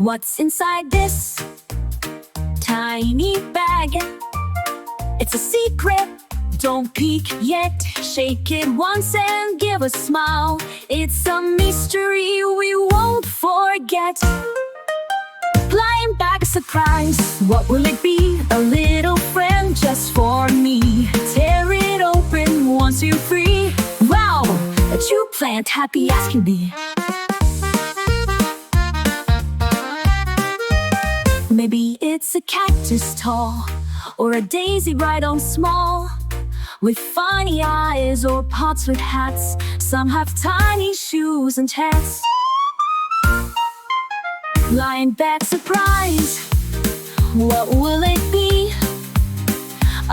What's inside this tiny bag? It's a secret, don't peek yet. Shake it once and give a smile. It's a mystery we won't forget. Blind bag surprise, what will it be? A little friend just for me. Tear it open once you're free. Wow, a true plant, happy as can be. Maybe it's a cactus tall, or a daisy right on small, with funny eyes or pots with hats. Some have tiny shoes and hats. Blind bag surprise, what will it be?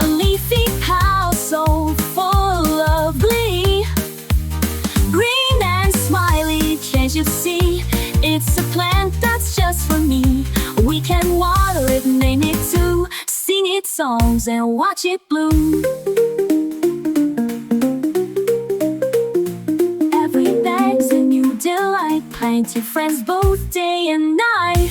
A leafy house so full of glee. Green and smiley, can't you see? It's a plant that's just for me. We can water it, name it too, sing its songs and watch it bloom. Every bag's a new delight, plenty friends both day and night.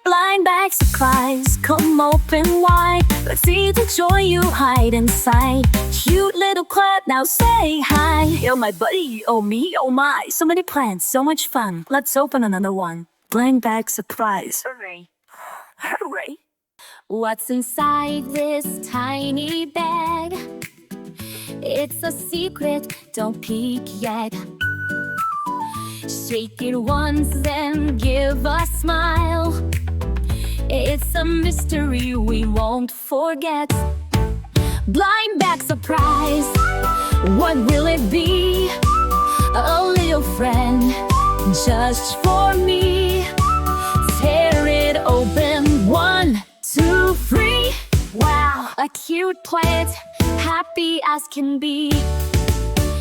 Blind bag surprise, come open wide. Let's see the joy you hide inside. Cute little plant, now say hi. You're my buddy, oh me, oh my. So many plants, so much fun. Let's open another one. Blind bag surprise. Hooray. Hooray. What's inside this tiny bag? It's a secret, don't peek yet. Shake it once, then give a smile. It's a mystery we won't forget. Blind bag surprise, what will it be? A little friend just for me. Tear it open, 1, 2, 3. Wow, a cute plant, happy as can be.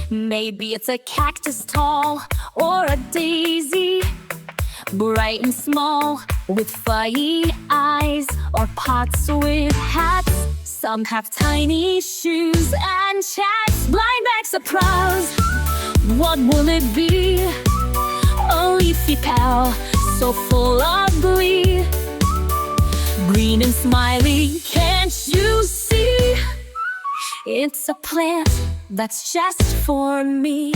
Maybe it's a cactus tall, or a daisy, bright and small, with funny eyes, or pots with hats. Some have tiny shoes and chats. Blind bag surprise, what will it be? A leafy pal, so full of glee. Green and smiley, can't you see? It's a plant that's just for me.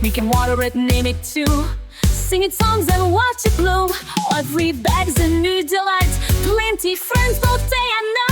We can water it, name it too, sing its songs and watch it bloom. Every bag's a new delight, plenty friends both day and night.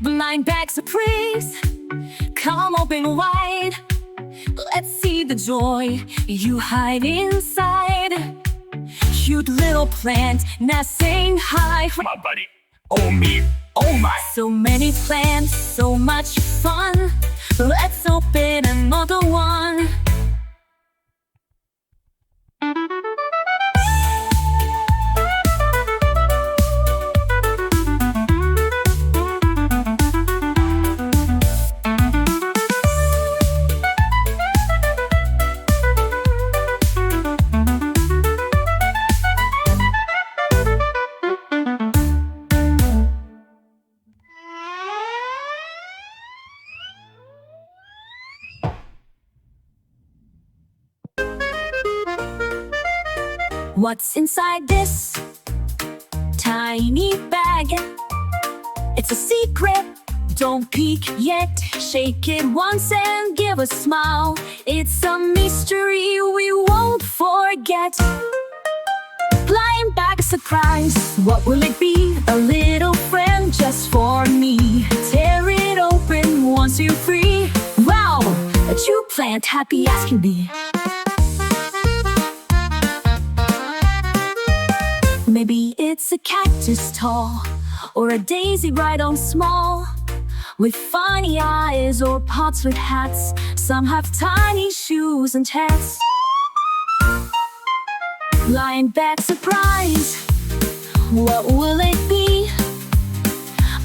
Blind bag surprise, come open wide. Let's see the joy you hide inside. Cute little plant, now saying hi. My buddy, oh me, oh my. So many plants, so much fun. Let's open another one. What's inside this tiny bag? It's a secret, don't peek yet. Shake it once and give a smile. It's a mystery we won't forget. Blind bag surprise, what will it be? A little friend just for me. Tear it open once you're free. Wow, a true plant, happy as can be. Maybe it's a cactus tall, or a daisy right on small, with funny eyes or pots with hats. Some have tiny shoes and hats. Blind bag surprise, what will it be?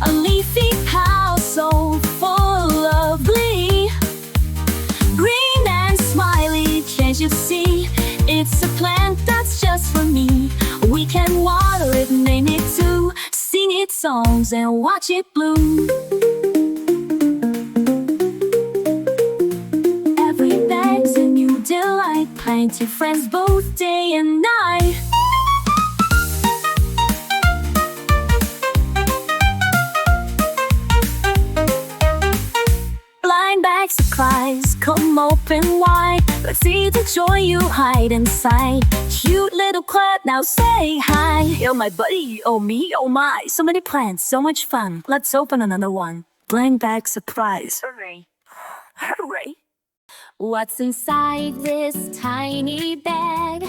A leafy house so full of glee. Green and smiley, can't you see? It's a plant that's just for me. We can water it, name it too, sing its songs and watch it bloom. Every bag's a new delight, plenty friends both day and night. Blind bag surprise, come open wide. Let's see the joy you hide inside. Cute little plant, now say hi. You're my buddy, oh me, oh my. So many plants, so much fun. Let's open another one. Blind bag surprise. Hooray. Hooray. What's inside this tiny bag?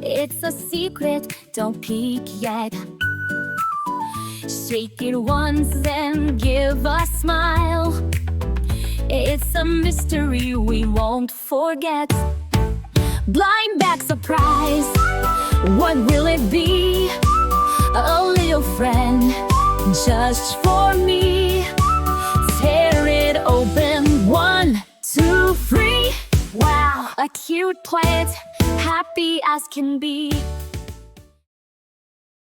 It's a secret, don't peek yet. Shake it once, then give a smile. It's a mystery we won't forget. Blind bag surprise, what will it be? A little friend, just for me. Tear it open, 1, 2, 3. Wow, a cute plant, happy as can be.